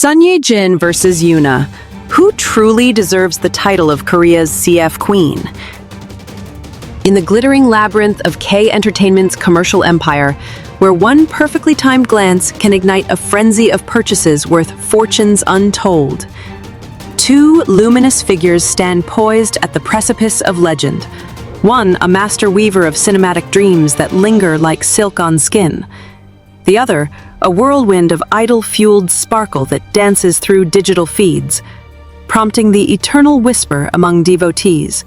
Ye-jin versus YoonA. Who truly deserves the title of Korea's CF Queen? In the glittering labyrinth of K Entertainment's commercial empire, where one perfectly timed glance can ignite a frenzy of purchases worth fortunes untold, two luminous figures stand poised at the precipice of legend. One, a master weaver of cinematic dreams that linger like silk on skin. The other, a whirlwind of idol-fueled sparkle that dances through digital feeds, prompting the eternal whisper among devotees.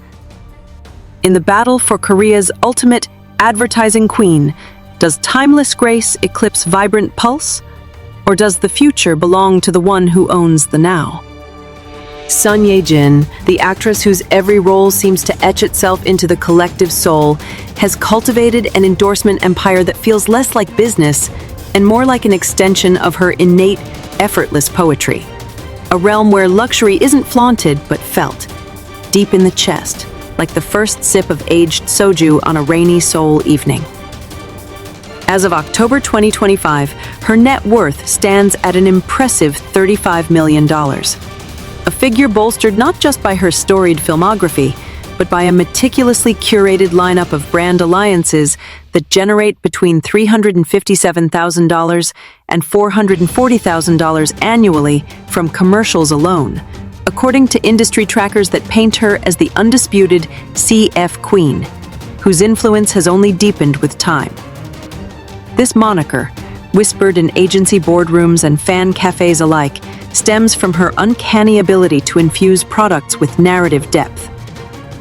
In the battle for Korea's ultimate advertising queen, does timeless grace eclipse vibrant pulse? Or does the future belong to the one who owns the now? Ye-jin, the actress whose every role seems to etch itself into the collective soul, has cultivated an endorsement empire that feels less like business and more like an extension of her innate, effortless poetry. A realm where luxury isn't flaunted but felt, deep in the chest, like the first sip of aged soju on a rainy Seoul evening. As of October 2025, her net worth stands at an impressive $35 million. A figure bolstered not just by her storied filmography, but by a meticulously curated lineup of brand alliances that generate between $357,000 and $440,000 annually from commercials alone, according to industry trackers that paint her as the undisputed CF Queen, whose influence has only deepened with time. This moniker, whispered in agency boardrooms and fan cafes alike, stems from her uncanny ability to infuse products with narrative depth.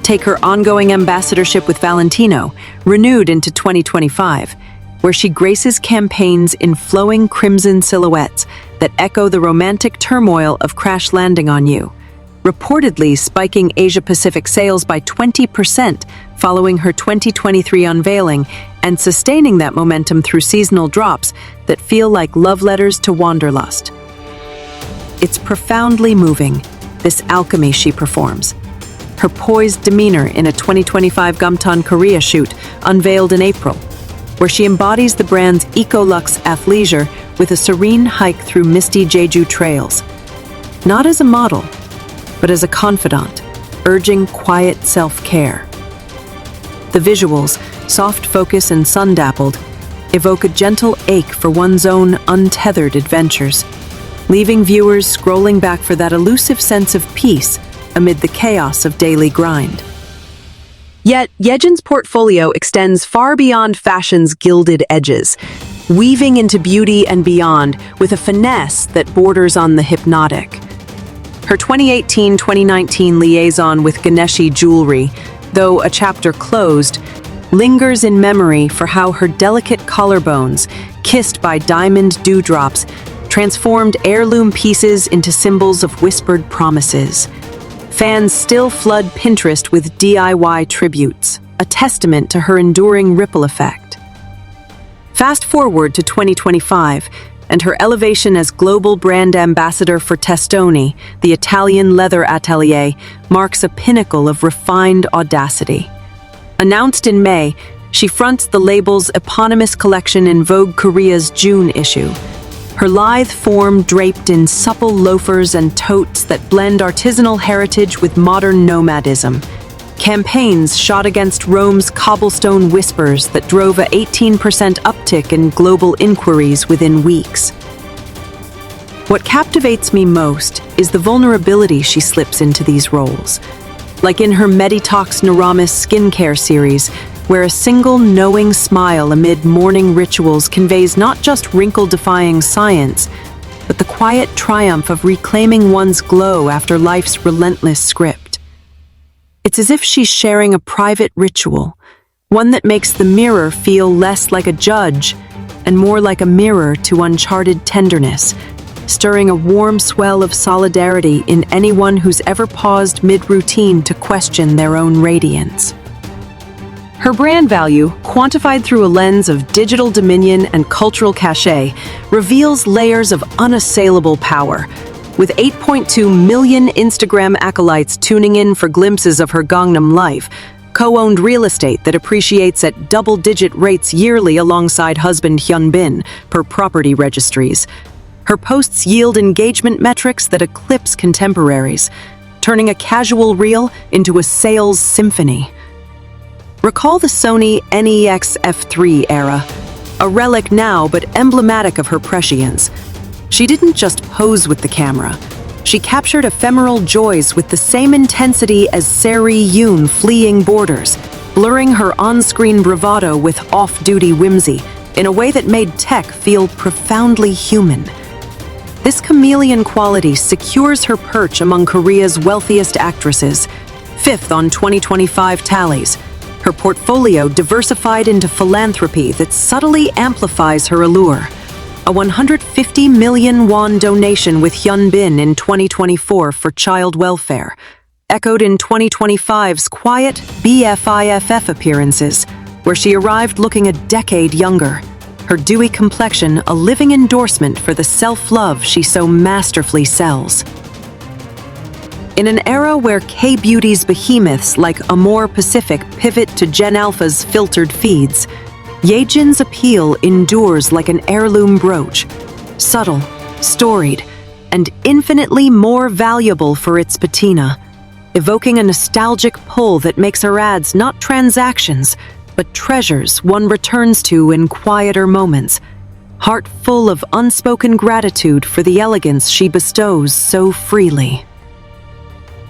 Take her ongoing ambassadorship with Valentino, renewed into 2025, where she graces campaigns in flowing crimson silhouettes that echo the romantic turmoil of Crash Landing on You, reportedly spiking Asia-Pacific sales by 20% following her 2023 unveiling and sustaining that momentum through seasonal drops that feel like love letters to wanderlust. It's profoundly moving, this alchemy she performs. Her poised demeanor in a 2025 Gumton Korea shoot unveiled in April, where she embodies the brand's eco-luxe athleisure with a serene hike through misty Jeju trails. Not as a model, but as a confidant, urging quiet self-care. The visuals, soft focus and sun-dappled, evoke a gentle ache for one's own untethered adventures, leaving viewers scrolling back for that elusive sense of peace amid the chaos of daily grind. Yet, Ye-jin's portfolio extends far beyond fashion's gilded edges, weaving into beauty and beyond with a finesse that borders on the hypnotic. Her 2018-2019 liaison with Ganeshi jewelry, though a chapter closed, lingers in memory for how her delicate collarbones, kissed by diamond dewdrops, transformed heirloom pieces into symbols of whispered promises. Fans still flood Pinterest with DIY tributes, a testament to her enduring ripple effect. Fast forward to 2025, and her elevation as global brand ambassador for Testoni, the Italian leather atelier, marks a pinnacle of refined audacity. Announced in May, she fronts the label's eponymous collection in Vogue Korea's June issue. Her lithe form draped in supple loafers and totes that blend artisanal heritage with modern nomadism. Campaigns shot against Rome's cobblestone whispers that drove a 18% uptick in global inquiries within weeks. What captivates me most is the vulnerability she slips into these roles. Like in her Meditox Naramis skincare series, where a single knowing smile amid morning rituals conveys not just wrinkle-defying science, but the quiet triumph of reclaiming one's glow after life's relentless script. It's as if she's sharing a private ritual, one that makes the mirror feel less like a judge and more like a mirror to uncharted tenderness, stirring a warm swell of solidarity in anyone who's ever paused mid-routine to question their own radiance. Her brand value, quantified through a lens of digital dominion and cultural cachet, reveals layers of unassailable power. With 8.2 million Instagram acolytes tuning in for glimpses of her Gangnam life, co-owned real estate that appreciates at double-digit rates yearly alongside husband Hyun Bin per property registries, Her posts yield engagement metrics that eclipse contemporaries, turning a casual reel into a sales symphony. Recall the Sony NEX F3 era, a relic now but emblematic of her prescience. She didn't just pose with the camera. She captured ephemeral joys with the same intensity as Ye-jin fleeing borders, blurring her on-screen bravado with off-duty whimsy in a way that made tech feel profoundly human. This chameleon quality secures her perch among Korea's wealthiest actresses, fifth on 2025 tallies. Her portfolio diversified into philanthropy that subtly amplifies her allure. A 150 million won donation with Hyunbin in 2024 for child welfare, echoed in 2025's quiet BFIFF appearances, where she arrived looking a decade younger, her dewy complexion a living endorsement for the self-love she so masterfully sells. In an era where K-beauty's behemoths like Amore Pacific pivot to Gen Alpha's filtered feeds, Ye-jin's appeal endures like an heirloom brooch, subtle, storied, and infinitely more valuable for its patina, evoking a nostalgic pull that makes her ads not transactions, but treasures one returns to in quieter moments, heart full of unspoken gratitude for the elegance she bestows so freely.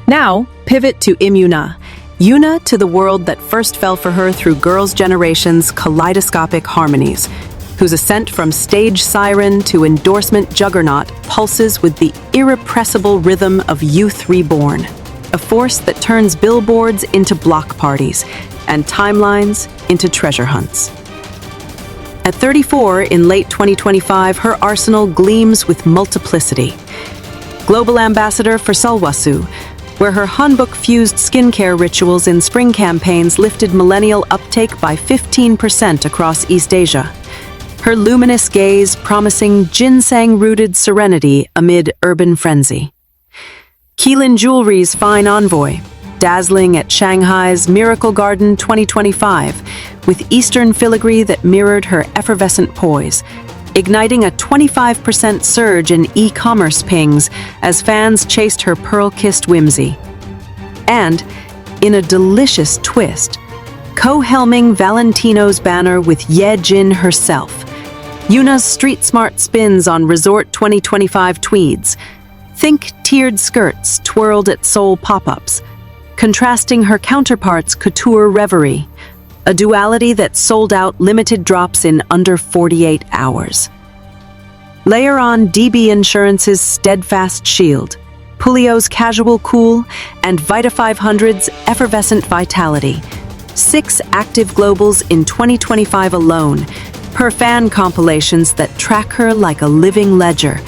Now, pivot to YoonA to the world that first fell for her through Girls' Generation's kaleidoscopic harmonies, whose ascent from stage siren to endorsement juggernaut pulses with the irrepressible rhythm of youth reborn, a force that turns billboards into block parties and timelines into treasure hunts. At 34 in late 2025, her arsenal gleams with multiplicity. Global ambassador for Sulwasu, where her hanbok-fused skincare rituals in spring campaigns lifted millennial uptake by 15% across East Asia. Her luminous gaze promising ginseng-rooted serenity amid urban frenzy. Keelan Jewelry's fine envoy, dazzling at Shanghai's Miracle Garden 2025, with Eastern filigree that mirrored her effervescent poise, igniting a 25% surge in e-commerce pings as fans chased her pearl-kissed whimsy. And, in a delicious twist, co-helming Valentino's banner with Ye-jin herself, YoonA's street-smart spins on Resort 2025 tweeds, think tiered skirts twirled at Seoul pop-ups, contrasting her counterpart's couture reverie, a duality that sold out limited drops in under 48 hours. Layer on DB Insurance's steadfast shield, Pulio's casual cool, and Vita 500's effervescent vitality. 6 active globals in 2025 alone, per fan compilations that track her like a living ledger,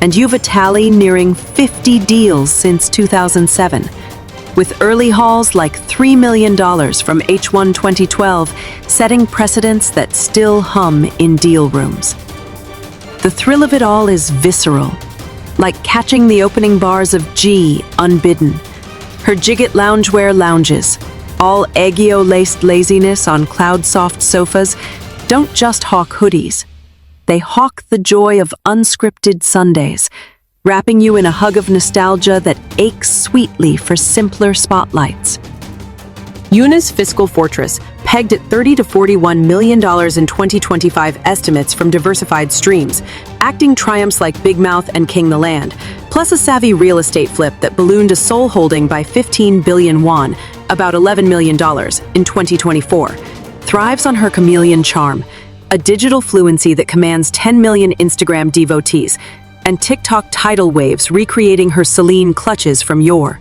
and you've a tally nearing 50 deals since 2007. With early hauls like $3 million from H1 2012 setting precedents that still hum in deal rooms. The thrill of it all is visceral, like catching the opening bars of G unbidden. Her Jigget loungewear lounges, all Aegyo-laced laziness on cloud-soft sofas, don't just hawk hoodies. They hawk the joy of unscripted Sundays, wrapping you in a hug of nostalgia that aches sweetly for simpler spotlights. YoonA's fiscal fortress, pegged at $30 to $41 million in 2025 estimates from diversified streams, acting triumphs like Big Mouth and King the Land, plus a savvy real estate flip that ballooned a Seoul holding by 15 billion won, about $11 million, in 2024, thrives on her chameleon charm, a digital fluency that commands 10 million Instagram devotees, and TikTok tidal waves recreating her Celine clutches from yore.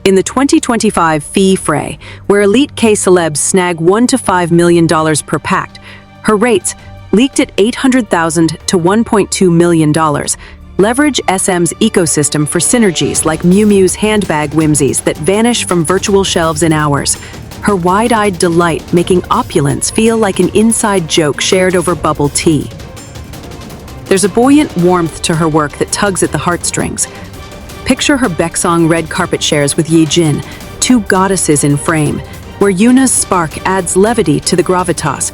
In the 2025 fee fray, where elite K celebs snag $1 to $5 million per pact, her rates, leaked at $800,000 to $1.2 million, leverage SM's ecosystem for synergies like Miu Miu's handbag whimsies that vanish from virtual shelves in hours, her wide-eyed delight making opulence feel like an inside joke shared over bubble tea. There's a buoyant warmth to her work that tugs at the heartstrings. Picture her Baeksong red carpet shares with Ye-jin, 2 goddesses in frame, where YoonA's spark adds levity to the gravitas,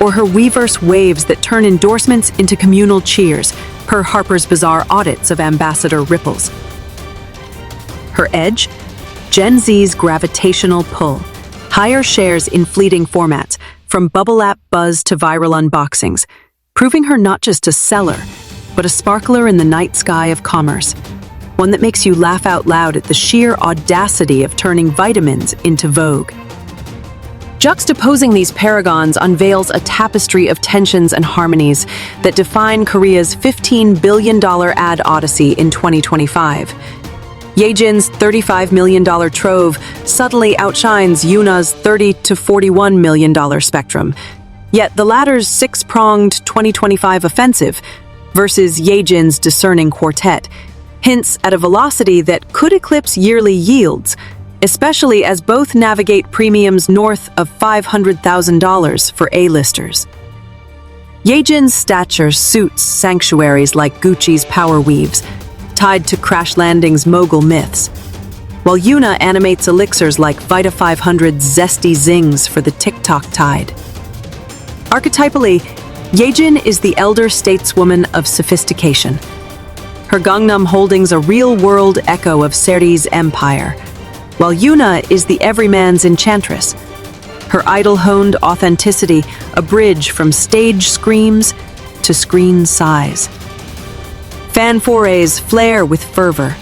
or her Weverse waves that turn endorsements into communal cheers, per Harper's Bazaar audits of Ambassador Ripples. Her edge? Gen Z's gravitational pull. Higher shares in fleeting formats, from bubble app buzz to viral unboxings, proving her not just a seller, but a sparkler in the night sky of commerce. One that makes you laugh out loud at the sheer audacity of turning vitamins into Vogue. Juxtaposing these paragons unveils a tapestry of tensions and harmonies that define Korea's $15 billion ad odyssey in 2025. Ye-jin's $35 million trove subtly outshines YoonA's $30 to $41 million spectrum, yet the latter's six-pronged 2025 offensive versus Ye-jin's discerning quartet hints at a velocity that could eclipse yearly yields, especially as both navigate premiums north of $500,000 for A-listers. Ye-jin's stature suits sanctuaries like Gucci's power weaves, tied to Crash Landing's mogul myths, while YoonA animates elixirs like Vita 500's zesty zings for the TikTok tide. Archetypally, Ye-jin is the elder stateswoman of sophistication. Her Gangnam holdings a real-world echo of Seri's empire, while YoonA is the everyman's enchantress. Her idol-honed authenticity a bridge from stage screams to screen sighs. Fan forays flare with fervor.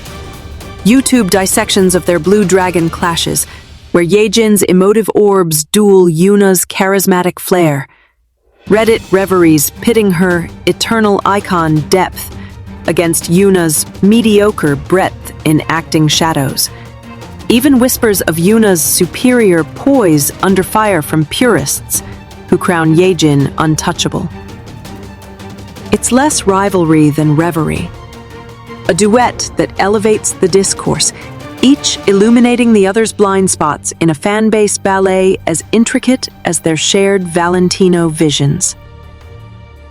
YouTube dissections of their Blue Dragon clashes, where Ye-jin's emotive orbs duel YoonA's charismatic flair. Reddit reveries pitting her eternal icon depth against YoonA's mediocre breadth in acting shadows. Even whispers of YoonA's superior poise under fire from purists who crown Ye-jin untouchable. It's less rivalry than reverie. A duet that elevates the discourse, each illuminating the other's blind spots in a fan-based ballet as intricate as their shared Valentino visions.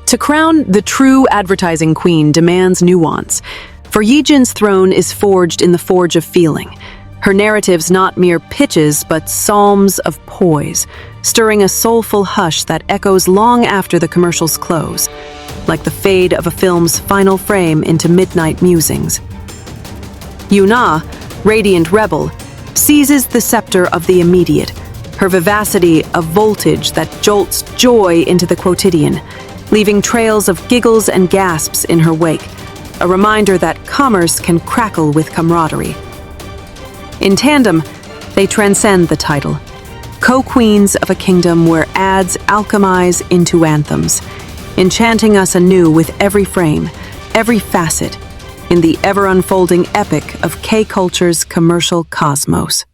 To crown the true advertising queen demands nuance, for Ye-jin's throne is forged in the forge of feeling. Her narratives not mere pitches, but psalms of poise, stirring a soulful hush that echoes long after the commercials close, like the fade of a film's final frame into midnight musings. YoonA, radiant rebel, seizes the scepter of the immediate, her vivacity a voltage that jolts joy into the quotidian, leaving trails of giggles and gasps in her wake, a reminder that commerce can crackle with camaraderie. In tandem, they transcend the title, co-queens of a kingdom where ads alchemize into anthems, enchanting us anew with every frame, every facet, in the ever-unfolding epic of K-culture's commercial cosmos.